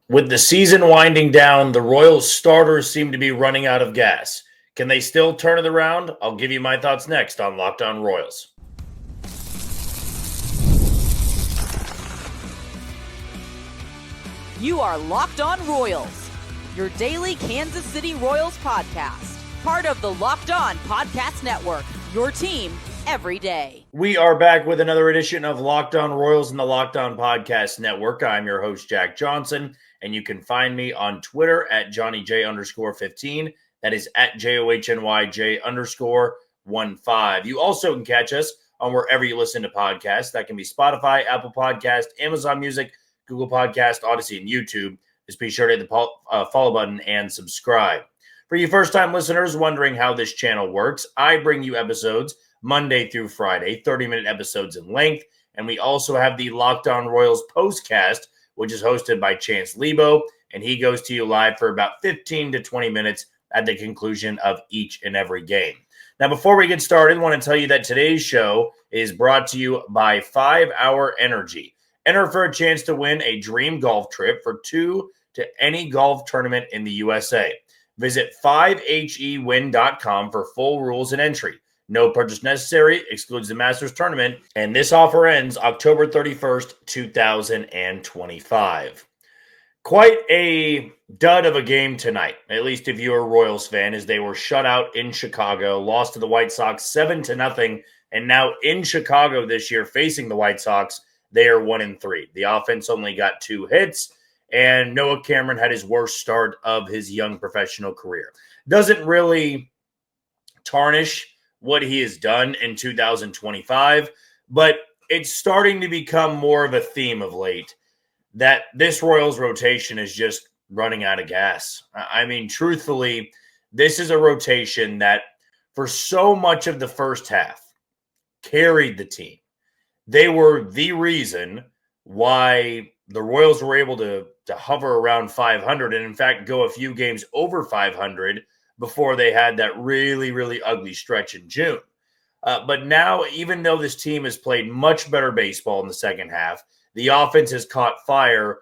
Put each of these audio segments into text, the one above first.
With the season winding down, the Royals starters seem to be running out of gas. Can they still turn it around? I'll give you my thoughts next on Locked On Royals. You are Locked On Royals, your daily Kansas City Royals podcast. Part of the Locked On Podcast Network, your team every day. We are back with another edition of Locked On Royals in the Locked On Podcast Network. I'm your host, Jack Johnson, and you can find me on Twitter at JohnnyJ_15. That is at JOHNYJ_15. You also can catch us on wherever you listen to podcasts. That can be Spotify, Apple Podcast, Amazon Music, Google Podcast, Odyssey, and YouTube. Just be sure to hit the follow button and subscribe. For you first-time listeners wondering how this channel works, I bring you episodes Monday through Friday, 30-minute episodes in length, and we also have the Locked On Royals postcast, which is hosted by Chance Lebo, and he goes to you live for about 15 to 20 minutes at the conclusion of each and every game. Now, before we get started, I want to tell you that today's show is brought to you by 5 Hour Energy. Enter for a chance to win a dream golf trip for 2 to any golf tournament in the USA. Visit 5hewin.com for full rules and entry. No purchase necessary, excludes the Masters tournament, and this offer ends October 31st, 2025. Quite a dud of a game tonight, at least if you're a Royals fan, as they were shut out in Chicago, lost to the White Sox 7-0, and now in Chicago this year facing the White Sox, they are 1-3. The offense only got 2 hits, and Noah Cameron had his worst start of his young professional career. Doesn't really tarnish what he has done in 2025, but it's starting to become more of a theme of late that this Royals rotation is just running out of gas. I mean, truthfully, this is a rotation that for so much of the first half carried the team. They were the reason why the Royals were able to hover around 500 and, in fact, go a few games over 500 before they had that really, really ugly stretch in June. But now, even though this team has played much better baseball in the second half, the offense has caught fire,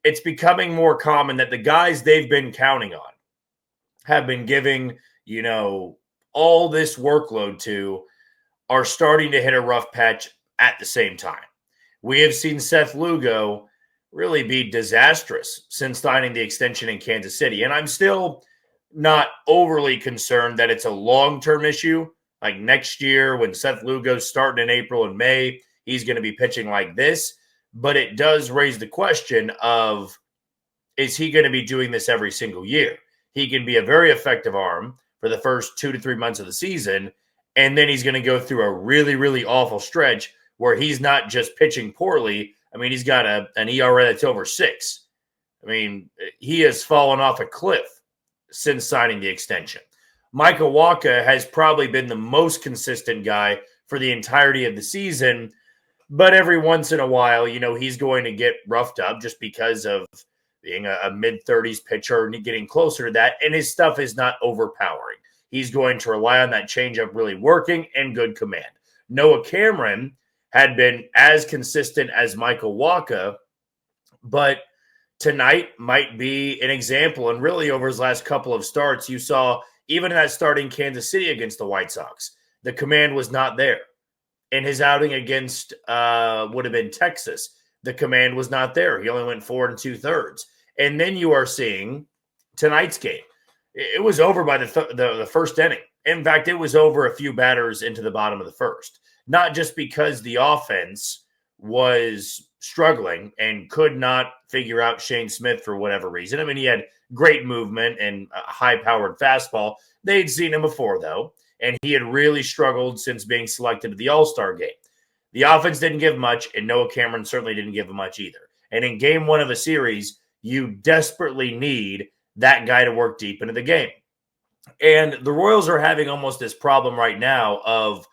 it's becoming more common that the guys they've been counting on have been giving, all this workload to are starting to hit a rough patch at the same time. We have seen Seth Lugo really be disastrous since signing the extension in Kansas City. And I'm still not overly concerned that it's a long-term issue. Like next year when Seth Lugo's starting in April and May, he's going to be pitching like this. But it does raise the question of, is he going to be doing this every single year? He can be a very effective arm for the first 2 to 3 months of the season, and then he's going to go through a really, really awful stretch where he's not just pitching poorly. I mean, he's got an ERA that's over 6. I mean, he has fallen off a cliff since signing the extension. Michael Wacha has probably been the most consistent guy for the entirety of the season, but every once in a while, he's going to get roughed up just because of being a mid-30s pitcher and getting closer to that, and his stuff is not overpowering. He's going to rely on that changeup really working and good command. Noah Cameron had been as consistent as Michael Wacha, but tonight might be an example. And really over his last couple of starts, you saw even in that start in Kansas City against the White Sox, the command was not there. In his outing against would have been Texas, the command was not there. He only went 4 2/3. And then you are seeing tonight's game. It was over by the first inning. In fact, it was over a few batters into the bottom of the first. Not just because the offense was struggling and could not figure out Shane Smith for whatever reason. I mean, he had great movement and a high-powered fastball. They'd seen him before, though, and he had really struggled since being selected to the All-Star game. The offense didn't give much, and Noah Cameron certainly didn't give much either. And in game 1 of a series, you desperately need that guy to work deep into the game. And the Royals are having almost this problem right now of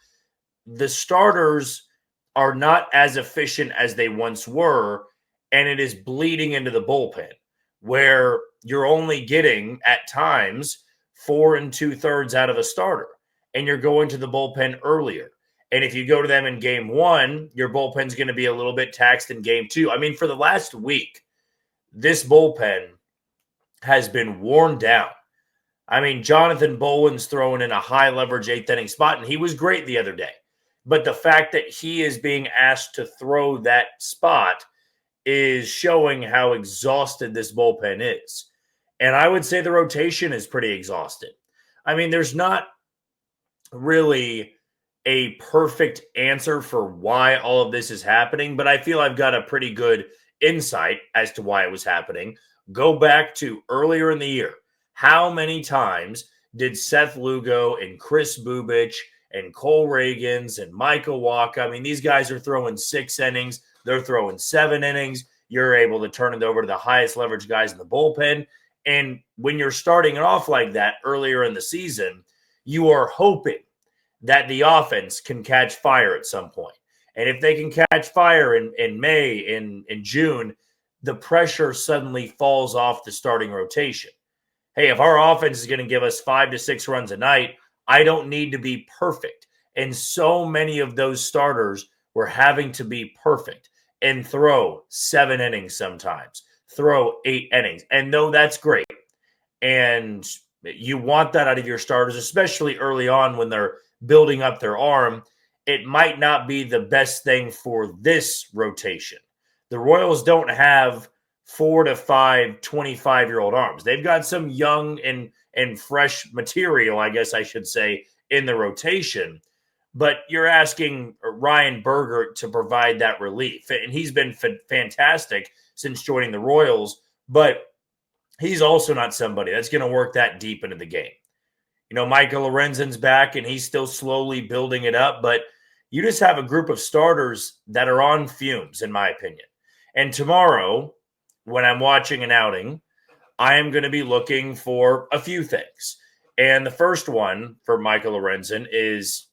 the starters are not as efficient as they once were, and it is bleeding into the bullpen, where you're only getting, at times, 4 2/3 out of a starter, and you're going to the bullpen earlier. And if you go to them in game 1, your bullpen's going to be a little bit taxed in game 2. I mean, for the last week, this bullpen has been worn down. I mean, Jonathan Bowen's throwing in a high leverage 8th inning spot, and he was great the other day. But the fact that he is being asked to throw that spot is showing how exhausted this bullpen is. And I would say the rotation is pretty exhausted. I mean, there's not really a perfect answer for why all of this is happening, but I feel I've got a pretty good insight as to why it was happening. Go back to earlier in the year. How many times did Seth Lugo and Chris Bubich and Cole Reagans and Michael Wacha, I mean, these guys are throwing 6 innings. They're throwing 7 innings. You're able to turn it over to the highest leverage guys in the bullpen. And when you're starting it off like that earlier in the season, you are hoping that the offense can catch fire at some point. And if they can catch fire in May, in June, the pressure suddenly falls off the starting rotation. Hey, if our offense is going to give us 5 to 6 runs a night, I don't need to be perfect. And so many of those starters were having to be perfect and throw 7 innings sometimes, throw 8 innings. And no, that's great. And you want that out of your starters, especially early on when they're building up their arm. It might not be the best thing for this rotation. The Royals don't have 4 to 5 25-year-old arms. They've got some young and fresh material, I guess I should say, in the rotation. But you're asking Ryan Berger to provide that relief. And he's been fantastic since joining the Royals. But he's also not somebody that's going to work that deep into the game. You know, Michael Lorenzen's back, and he's still slowly building it up. But you just have a group of starters that are on fumes, in my opinion. And tomorrow, when I'm watching an outing, I am going to be looking for a few things. And the first one for Michael Lorenzen is,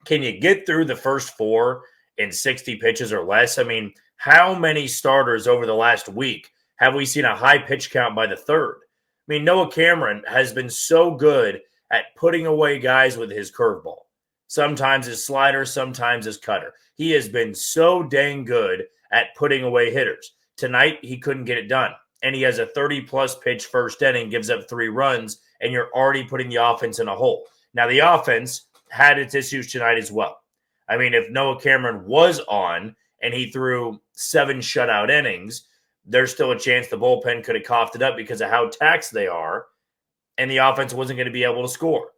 can you get through the first 4 in 60 pitches or less? I mean, how many starters over the last week have we seen a high pitch count by the third? I mean, Noah Cameron has been so good at putting away guys with his curveball. Sometimes his slider, sometimes his cutter. He has been so dang good at putting away hitters. Tonight, he couldn't get it done. And he has a 30-plus pitch first inning, gives up 3 runs, and you're already putting the offense in a hole. Now, the offense had its issues tonight as well. I mean, if Noah Cameron was on and he threw 7 shutout innings, there's still a chance the bullpen could have coughed it up because of how taxed they are, and the offense wasn't going to be able to score.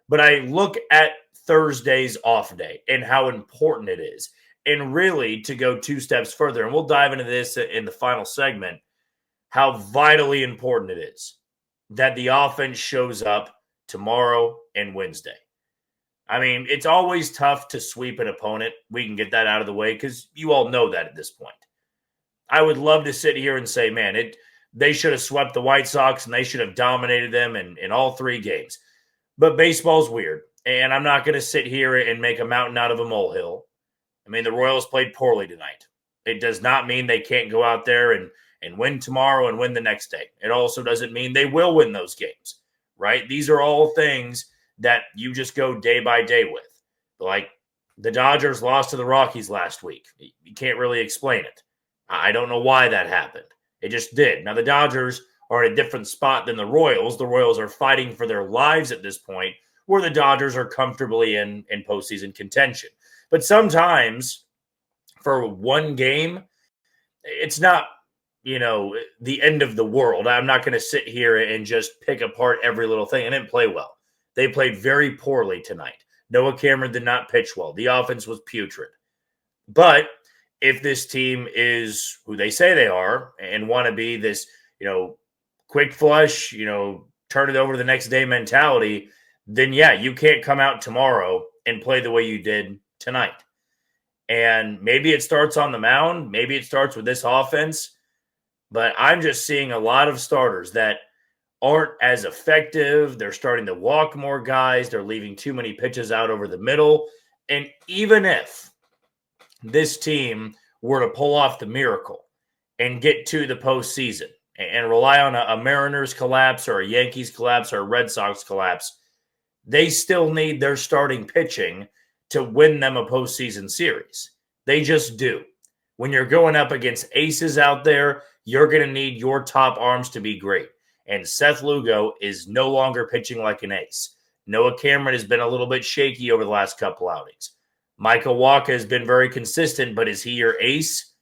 But I look at Thursday's off day and how important it is. And really, to go 2 steps further, and we'll dive into this in the final segment, how vitally important it is that the offense shows up tomorrow and Wednesday. I mean, it's always tough to sweep an opponent. We can get that out of the way because you all know that at this point. I would love to sit here and say, man, they should have swept the White Sox and they should have dominated them in all 3 games. But baseball's weird, and I'm not going to sit here and make a mountain out of a molehill. I mean, the Royals played poorly tonight. It does not mean they can't go out there and win tomorrow and win the next day. It also doesn't mean they will win those games, right? These are all things that you just go day by day with. Like the Dodgers lost to the Rockies last week. You can't really explain it. I don't know why that happened. It just did. Now, the Dodgers are in a different spot than the Royals. The Royals are fighting for their lives at this point, where the Dodgers are comfortably in postseason contention. But sometimes for one game, it's not, the end of the world. I'm not going to sit here and just pick apart every little thing. And didn't play well. They played very poorly tonight. Noah Cameron did not pitch well. The offense was putrid. But if this team is who they say they are and want to be this, quick flush, turn it over the next day mentality, then yeah, you can't come out tomorrow and play the way you did tonight. And maybe it starts on the mound. Maybe it starts with this offense. But I'm just seeing a lot of starters that aren't as effective. They're starting to walk more guys. They're leaving too many pitches out over the middle. And even if this team were to pull off the miracle and get to the postseason and rely on a Mariners collapse or a Yankees collapse or a Red Sox collapse, they still need their starting pitching to win them a postseason series. They just do. When you're going up against aces out there, you're going to need your top arms to be great. And Seth Lugo is no longer pitching like an ace. Noah Cameron has been a little bit shaky over the last couple outings. Michael Wacha has been very consistent, but is he your ace?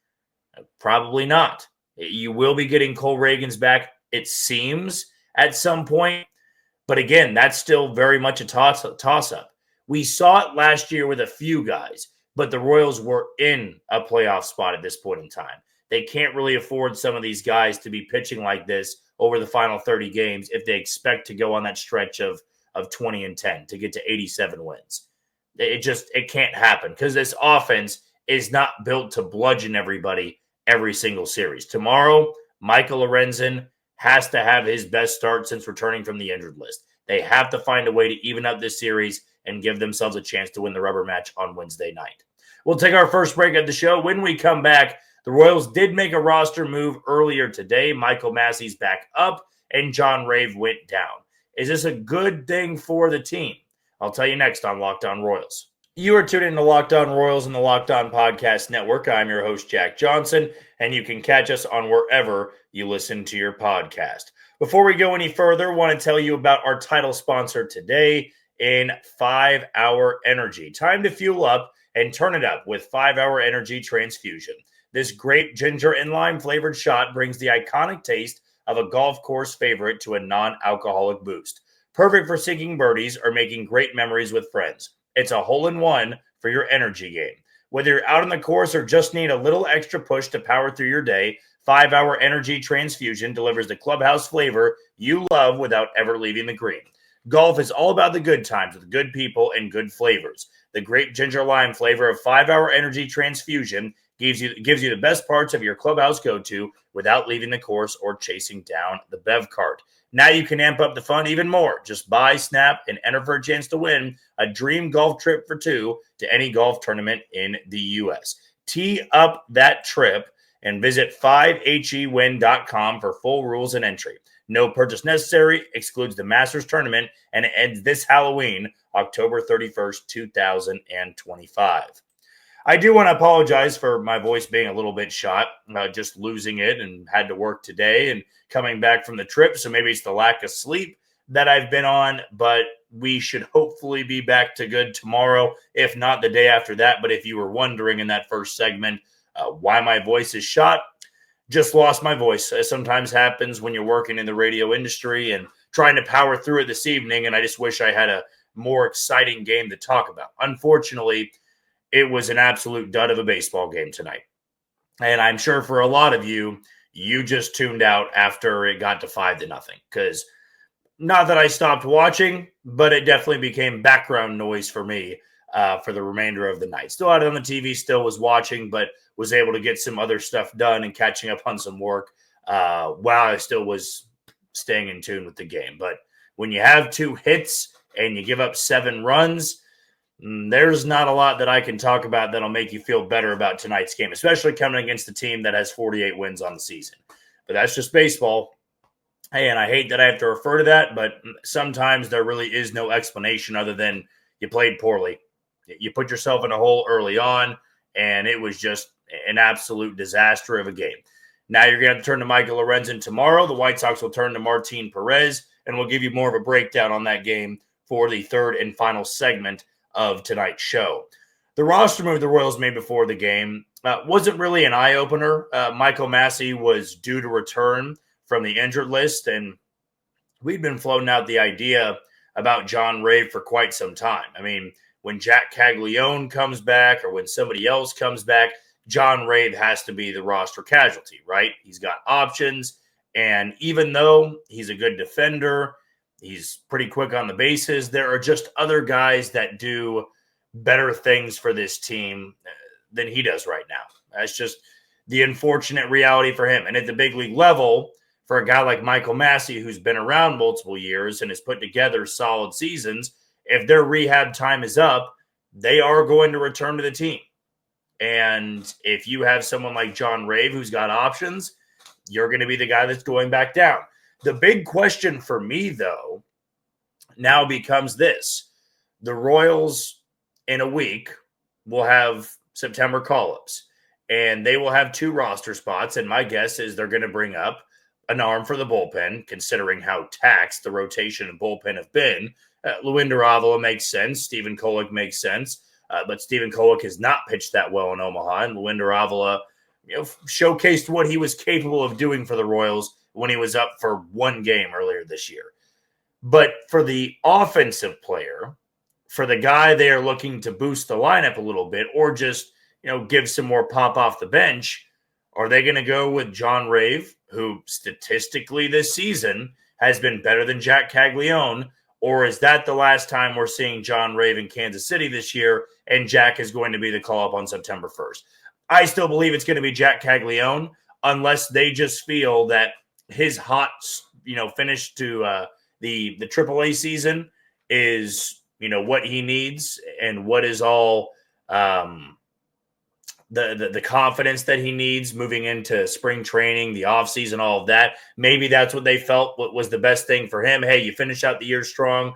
Probably not. You will be getting Cole Reagans back, it seems, at some point. But again, that's still very much a toss-up. We saw it last year with a few guys, but the Royals were in a playoff spot at this point in time. They can't really afford some of these guys to be pitching like this over the final 30 games if they expect to go on that stretch of 20-10 to get to 87 wins. It can't happen because this offense is not built to bludgeon everybody every single series. Tomorrow, Michael Lorenzen has to have his best start since returning from the injured list. They have to find a way to even up this series and give themselves a chance to win the rubber match on Wednesday night. We'll take our first break of the show. When we come back, the Royals did make a roster move earlier today. Michael Massey's back up, and John Rave went down. Is this a good thing for the team? I'll tell you next on Locked On Royals. You are tuned in to Locked On Royals and the Locked On Podcast Network. I'm your host, Jack Johnson, and you can catch us on wherever you listen to your podcast. Before we go any further, I want to tell you about our title sponsor today in 5 Hour Energy. Time to fuel up and turn it up with 5 Hour Energy Transfusion. This grape, ginger, and lime flavored shot brings the iconic taste of a golf course favorite to a non-alcoholic boost. Perfect for sinking birdies or making great memories with friends. It's a hole-in-one for your energy game. Whether you're out on the course or just need a little extra push to power through your day, 5 Hour Energy Transfusion delivers the clubhouse flavor you love without ever leaving the green. Golf is all about the good times with good people and good flavors. The grape ginger lime flavor of 5 Hour Energy Transfusion gives you the best parts of your clubhouse go-to without leaving the course or chasing down the bev cart. Now you can amp up the fun even more. Just buy, snap, and enter for a chance to win a dream golf trip for two to any golf tournament in the U.S. Tee up that trip and visit 5hewin.com for full rules and entry. No purchase necessary, excludes the Masters tournament, and it ends this Halloween, October 31st, 2025. I do want to apologize for my voice being a little bit shot, just losing it and had to work today and coming back from the trip. So maybe it's the lack of sleep that I've been on, but we should hopefully be back to good tomorrow, if not the day after that. But if you were wondering in that first segment why my voice is shot, just lost my voice. It sometimes happens when you're working in the radio industry and trying to power through it this evening. And I just wish I had a more exciting game to talk about. Unfortunately, it was an absolute dud of a baseball game tonight. And I'm sure for a lot of you, you just tuned out after it got to 5-0. Because not that I stopped watching, but it definitely became background noise for me for the remainder of the night. Still had it on the TV, still was watching, but was able to get some other stuff done and catching up on some work while I still was staying in tune with the game. But when you have 2 hits and you give up 7 runs, there's not a lot that I can talk about that'll make you feel better about tonight's game, especially coming against a team that has 48 wins on the season. But that's just baseball. Hey, and I hate that I have to refer to that, but sometimes there really is no explanation other than you played poorly. You put yourself in a hole early on, and it was just an absolute disaster of a game. Now you're going to have to turn to Michael Lorenzen tomorrow. The White Sox will turn to Martin Perez, and we'll give you more of a breakdown on that game for the third and final segment of tonight's show. The roster move the Royals made before the game wasn't really an eye-opener. Michael Massey was due to return from the injured list, and we'd been floating out the idea about John Rave for quite some time. I mean, when Jack Caglione comes back or when somebody else comes back, John Rave has to be the roster casualty, right? He's got options, and even though he's a good defender, he's pretty quick on the bases, there are just other guys that do better things for this team than he does right now. That's just the unfortunate reality for him. And at the big league level, for a guy like Michael Massey, who's been around multiple years and has put together solid seasons, if their rehab time is up, they are going to return to the team. And if you have someone like John Rave who's got options, you're going to be the guy that's going back down. The big question for me, though, now becomes this. The Royals, in a week, will have September call-ups. and they will have 2 roster spots. And my guess is they're going to bring up an arm for the bullpen, considering how taxed the rotation and bullpen have been. Luinder Avila makes sense. Stephen Kolek makes sense. But Stephen Kolek has not pitched that well in Omaha, and Luinder Avila showcased what he was capable of doing for the Royals when he was up for 1 game earlier this year. But for the offensive player, for the guy they are looking to boost the lineup a little bit or just, give some more pop off the bench, are they going to go with John Rave, who statistically this season has been better than Jack Caglione, or is that the last time we're seeing John Rave in Kansas City this year and Jack is going to be the call-up on September 1st? I still believe it's going to be Jack Caglione unless they just feel that his hot, finish to the AAA season is, what he needs and what is all the confidence that he needs moving into spring training, the offseason, all of that. Maybe that's what they felt was the best thing for him. Hey, you finish out the year strong.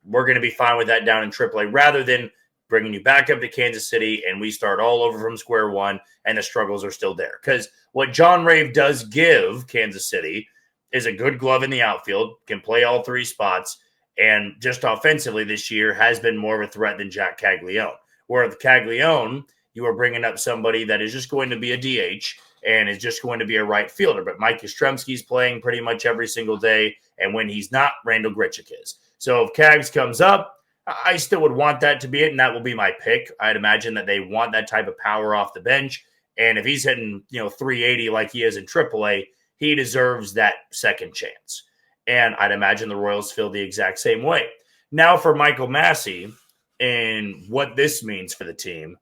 We're going to be fine with that down in AAA rather than bringing you back up to Kansas City and we start all over from square one and the struggles are still there. Because what John Rave does give Kansas City is a good glove in the outfield, can play all 3 spots, and just offensively this year has been more of a threat than Jack Caglione. Where with Caglione, you are bringing up somebody that is just going to be a DH and is just going to be a right fielder. But Mike Yastrzemski's playing pretty much every single day, and when he's not, Randall Grichuk is. So if Cags comes up, I still would want that to be it, and that will be my pick. I'd imagine that they want that type of power off the bench, and if he's hitting 380 like he is in AAA, he deserves that second chance. And I'd imagine the Royals feel the exact same way. Now for Michael Massey and what this means for the team,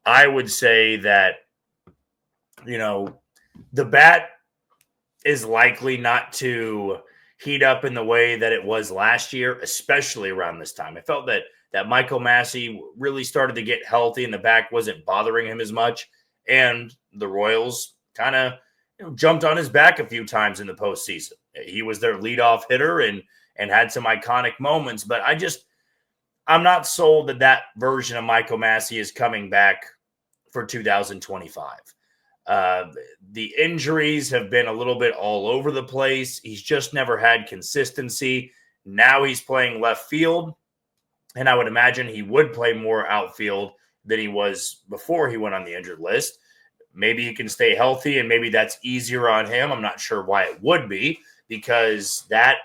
I would say that, the bat is likely not to heat up in the way that it was last year, especially around this time. I felt that Michael Massey really started to get healthy and the back wasn't bothering him as much. And the Royals kind of jumped on his back a few times in the postseason. He was their leadoff hitter and had some iconic moments, but I'm not sold that version of Michael Massey is coming back for 2025. The injuries have been a little bit all over the place. He's just never had consistency. Now he's playing left field, and I would imagine he would play more outfield than he was before he went on the injured list. Maybe he can stay healthy, and maybe that's easier on him. I'm not sure why it would be, because that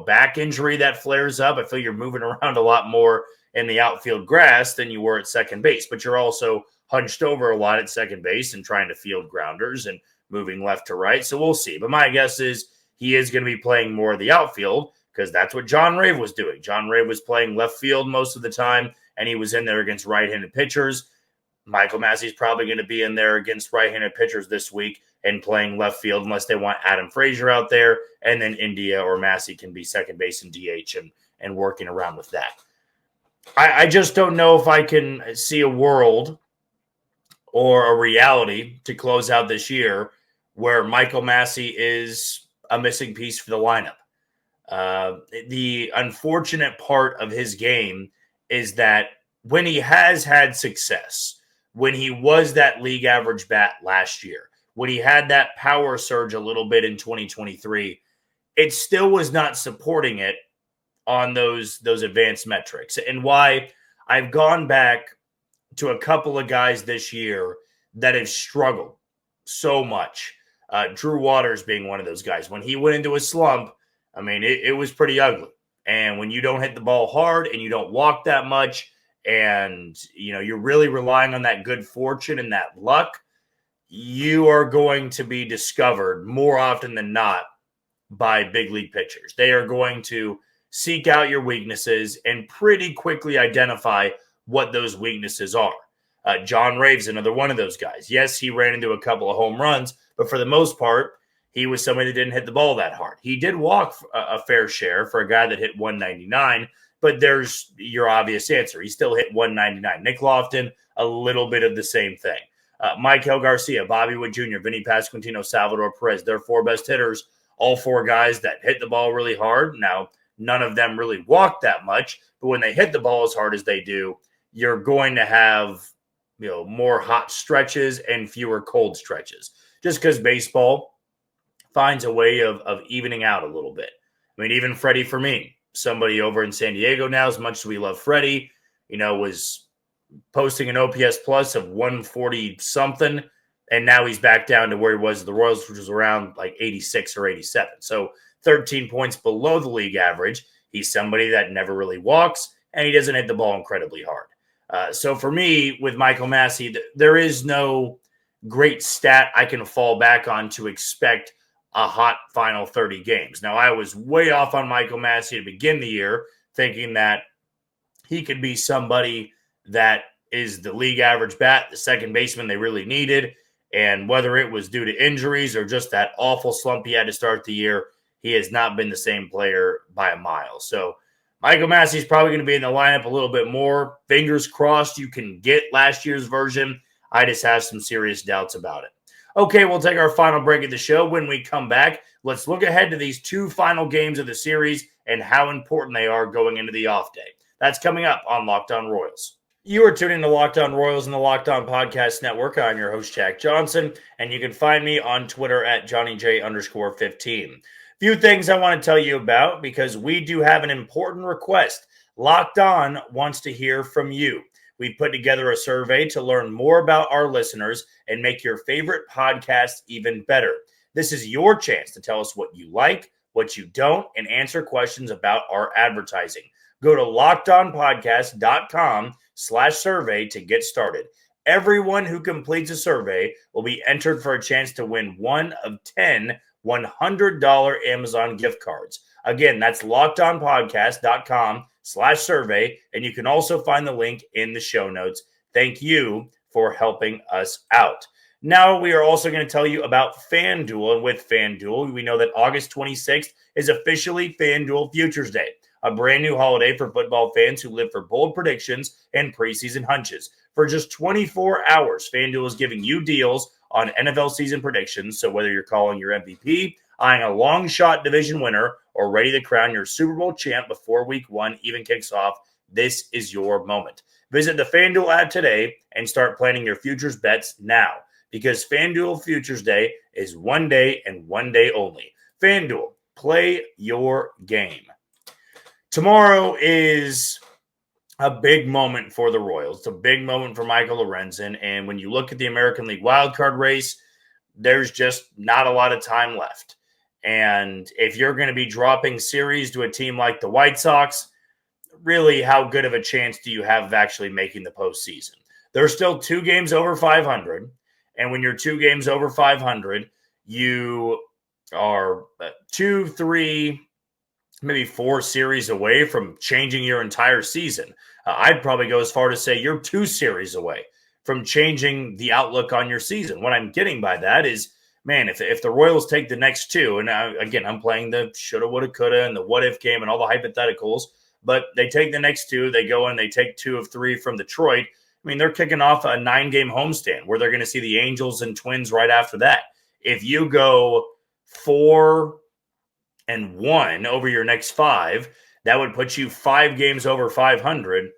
back injury that flares up, I feel you're moving around a lot more in the outfield grass than you were at second base, but you're also hunched over a lot at second base and trying to field grounders and moving left to right. So we'll see. But my guess is he is going to be playing more of the outfield because that's what John Rave was doing. John Rave was playing left field most of the time, and he was in there against right-handed pitchers. Michael Massey's probably going to be in there against right-handed pitchers this week and playing left field unless they want Adam Frazier out there, and then India or Massey can be second base and DH and working around with that. I just don't know if I can see a world or a reality to close out this year where Michael Massey is a missing piece for the lineup. The unfortunate part of his game is that when he has had success, when he was that league average bat last year, when he had that power surge a little bit in 2023, it still was not supporting it on those advanced metrics. And why I've gone back to a couple of guys this year that have struggled so much. Drew Waters being one of those guys. When he went into a slump, I mean, it was pretty ugly. And when you don't hit the ball hard and you don't walk that much and, you're really relying on that good fortune and that luck, you are going to be discovered more often than not by big league pitchers. They are going to seek out your weaknesses and pretty quickly identify what those weaknesses are. John Rave's another one of those guys. Yes, he ran into a couple of home runs, but for the most part, he was somebody that didn't hit the ball that hard. He did walk a fair share for a guy that hit 199, but there's your obvious answer. He still hit 199. Nick Lofton, a little bit of the same thing. Michael Garcia, Bobby Witt Jr., Vinny Pasquantino, Salvador Perez, their 4 best hitters, all 4 guys that hit the ball really hard. Now, none of them really walk that much, but when they hit the ball as hard as they do, you're going to have more hot stretches and fewer cold stretches, just because baseball finds a way of evening out a little bit. I mean, even Freddie, for me, somebody over in San Diego now, as much as we love Freddie, was posting an OPS plus of 140 something, and now he's back down to where he was at the Royals, which was around like 86 or 87. So 13 points below the league average. He's somebody that never really walks, and he doesn't hit the ball incredibly hard. So for me, with Michael Massey, there is no great stat I can fall back on to expect a hot final 30 games. Now, I was way off on Michael Massey to begin the year, thinking that he could be somebody that is the league average bat, the second baseman they really needed. And whether it was due to injuries or just that awful slump he had to start the year, he has not been the same player by a mile. So Michael Massey is probably going to be in the lineup a little bit more. Fingers crossed you can get last year's version. I just have some serious doubts about it. Okay, we'll take our final break of the show. When we come back, let's look ahead to these two final games of the series and how important they are going into the off day. That's coming up on Locked On Royals. You are tuning to Locked On Royals and the Locked On Podcast Network. I'm your host, Jack Johnson, and you can find me on Twitter at JohnnyJ_15. Few things I want to tell you about because we do have an important request. Locked On wants to hear from you. We put together a survey to learn more about our listeners and make your favorite podcast even better. This is your chance to tell us what you like, what you don't, and answer questions about our advertising. Go to LockedOnPodcast.com/survey to get started. Everyone who completes a survey will be entered for a chance to win one of 10 $100 Amazon gift cards. Again, that's LockedOnPodcast.com/survey, and you can also find the link in the show notes. Thank you for helping us out. Now we are also going to tell you about FanDuel, and with FanDuel, we know that August 26th is officially FanDuel Futures Day, a brand new holiday for football fans who live for bold predictions and preseason hunches. For just 24 hours, FanDuel is giving you deals on NFL season predictions. So whether you're calling your MVP, eyeing a long shot division winner, or ready to crown your Super Bowl champ before week 1 even kicks off, this is your moment. Visit the FanDuel app today and start planning your futures bets now, because FanDuel Futures Day is one day and one day only. FanDuel, play your game. Tomorrow is a big moment for the Royals. It's a big moment for Michael Lorenzen. And when you look at the American League wildcard race, there's just not a lot of time left. And if you're going to be dropping series to a team like the White Sox, really, how good of a chance do you have of actually making the postseason? There's still 2 games over 500. And when you're 2 games over 500, you are 2, 3, maybe 4 series away from changing your entire season. I'd probably go as far to say you're 2 series away from changing the outlook on your season. What I'm getting by that is, man, if the Royals take the next 2, and again, I'm playing the shoulda, woulda, coulda, and the what-if game and all the hypotheticals, but they take the next 2, they go and they take 2 of 3 from Detroit. I mean, they're kicking off a 9-game homestand where they're going to see the Angels and Twins right after that. If you go 4-1 over your next 5, that would put you 5 games over 500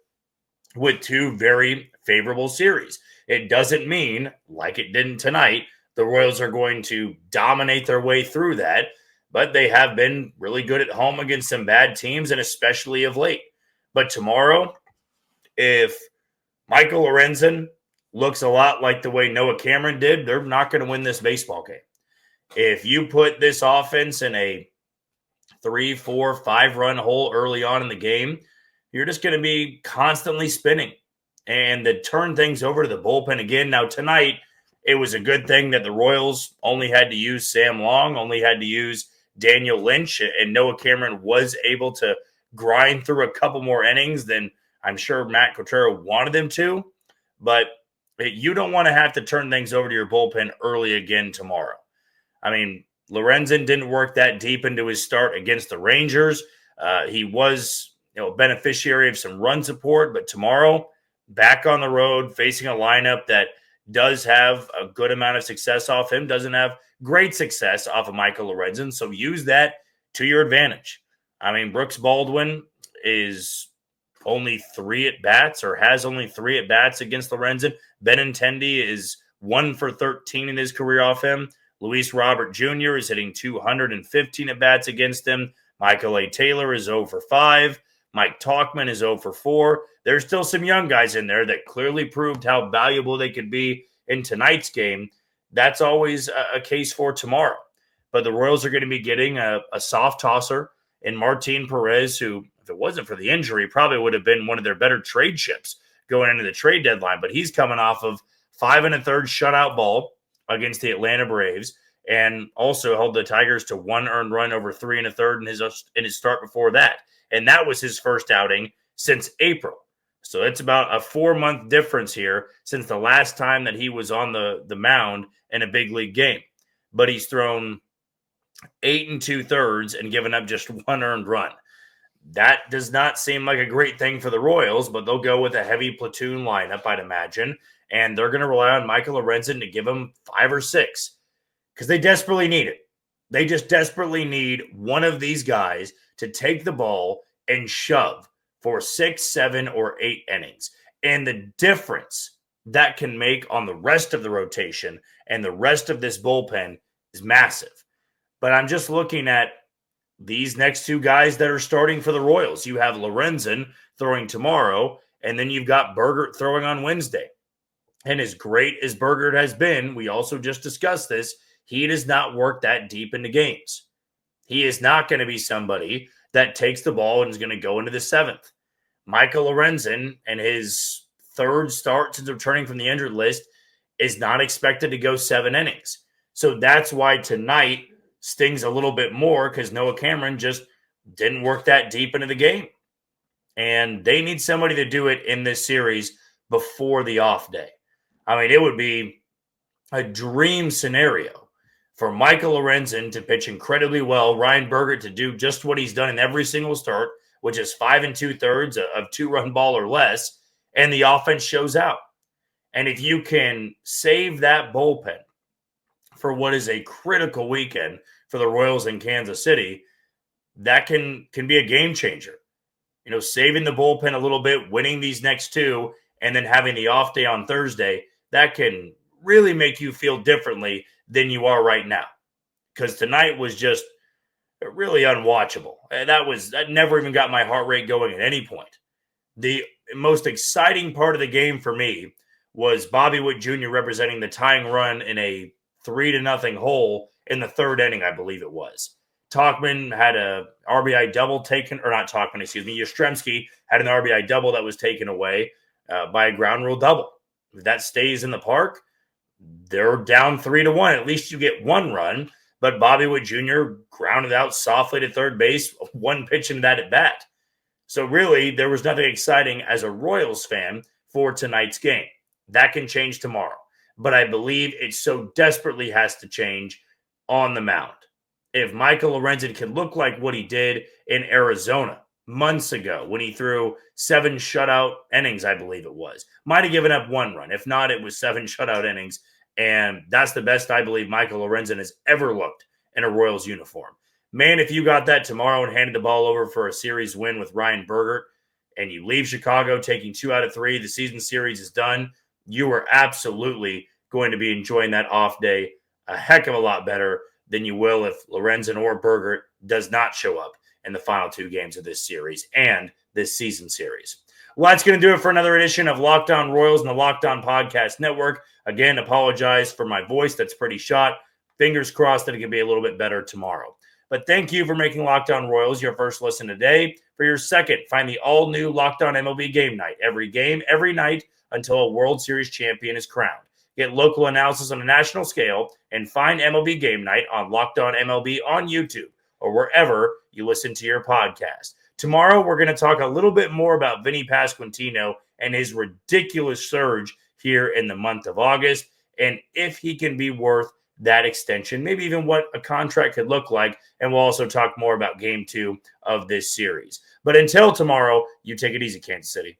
with 2 very favorable series. It doesn't mean, like it didn't tonight, the Royals are going to dominate their way through that, but they have been really good at home against some bad teams, and especially of late. But tomorrow, if Michael Lorenzen looks a lot like the way Noah Cameron did, they're not going to win this baseball game. If you put this offense in a 3, 4, 5-run hole early on in the game, you're just going to be constantly spinning. And to turn things over to the bullpen again. Now, tonight, it was a good thing that the Royals only had to use Sam Long, only had to use Daniel Lynch, and Noah Cameron was able to grind through a couple more innings than I'm sure Matt Quatrero wanted them to. But you don't want to have to turn things over to your bullpen early again tomorrow. I mean, Lorenzen didn't work that deep into his start against the Rangers. He was a beneficiary of some run support, but tomorrow, back on the road, facing a lineup that does have a good amount of success off him, doesn't have great success off of Michael Lorenzen, so use that to your advantage. I mean, Brooks Baldwin is only 3 at-bats or has only 3 at-bats against Lorenzen. Benintendi is 1 for 13 in his career off him. Luis Robert Jr. is hitting 215 at-bats against him. Michael A. Taylor is 0 for 5. Mike Tauchman is 0 for 4. There's still some young guys in there that clearly proved how valuable they could be in tonight's game. That's always a case for tomorrow. But the Royals are going to be getting a soft tosser in Martin Perez, who, if it wasn't for the injury, probably would have been one of their better trade chips going into the trade deadline. But he's coming off of 5 1/3 shutout ball against the Atlanta Braves, and also held the Tigers to 1 earned run over 3 1/3 in his start before that. And that was his first outing since April. So it's about a 4-month difference here since the last time that he was on the mound in a big league game. But he's thrown 8 2/3 and given up just 1 earned run. That does not seem like a great thing for the Royals, but they'll go with a heavy platoon lineup, I'd imagine. And they're going to rely on Michael Lorenzen to give them 5 or 6 because they desperately need it. They just desperately need one of these guys to take the ball and shove for 6, 7, or 8 innings. And the difference that can make on the rest of the rotation and the rest of this bullpen is massive. But I'm just looking at these next 2 guys that are starting for the Royals. You have Lorenzen throwing tomorrow, and then you've got Bergert throwing on Wednesday. And as great as Bergert has been, we also just discussed this, he does not work that deep into games. He is not going to be somebody that takes the ball and is going to go into the 7th. Michael Lorenzen, and his 3rd start since returning from the injured list, is not expected to go 7 innings. So that's why tonight stings a little bit more, because Noah Cameron just didn't work that deep into the game. And they need somebody to do it in this series before the off day. I mean, it would be a dream scenario for Michael Lorenzen to pitch incredibly well, Ryan Bergert to do just what he's done in every single start, which is 5 2/3 of 2-run ball or less, and the offense shows out. And if you can save that bullpen for what is a critical weekend for the Royals in Kansas City, that can be a game changer. You know, saving the bullpen a little bit, winning these next 2, and then having the off day on Thursday, that can really make you feel differently than you are right now. Because tonight was just really unwatchable. That never even got my heart rate going at any point. The most exciting part of the game for me was Bobby Witt Jr. representing the tying run in a 3-0 hole in the 3rd inning, I believe it was. Tauchman had a RBI double taken, or not Tauchman, excuse me. Yastrzemski had an RBI double that was taken away by a ground rule double. If that stays in the park, they're down 3-1. At least you get 1 run. But Bobby Witt Jr. grounded out softly to third base, 1 pitch into that at bat. So really, there was nothing exciting as a Royals fan for tonight's game. That can change tomorrow. But I believe it so desperately has to change on the mound. If Michael Lorenzen can look like what he did in Arizona months ago when he threw 7 shutout innings, I believe it was. Might have given up 1 run. If not, it was 7 shutout innings. And that's the best I believe Michael Lorenzen has ever looked in a Royals uniform. Man, if you got that tomorrow and handed the ball over for a series win with Ryan Bergert, and you leave Chicago taking 2 out of 3, the season series is done, you are absolutely going to be enjoying that off day a heck of a lot better than you will if Lorenzen or Bergert does not show up in the final 2 games of this series and this season series. Well, that's going to do it for another edition of Locked On Royals and the Locked On Podcast Network. Again, apologize for my voice. That's pretty shot. Fingers crossed that it can be a little bit better tomorrow. But thank you for making Locked On Royals your first listen today. For your second, find the all-new Locked On MLB Game Night. Every game, every night, until a World Series champion is crowned. Get local analysis on a national scale and find MLB Game Night on Locked On MLB on YouTube or wherever you listen to your podcast. Tomorrow, we're going to talk a little bit more about Vinny Pasquantino and his ridiculous surge here in the month of August, and if he can be worth that extension, maybe even what a contract could look like, and we'll also talk more about Game 2 of this series. But until tomorrow, you take it easy, Kansas City.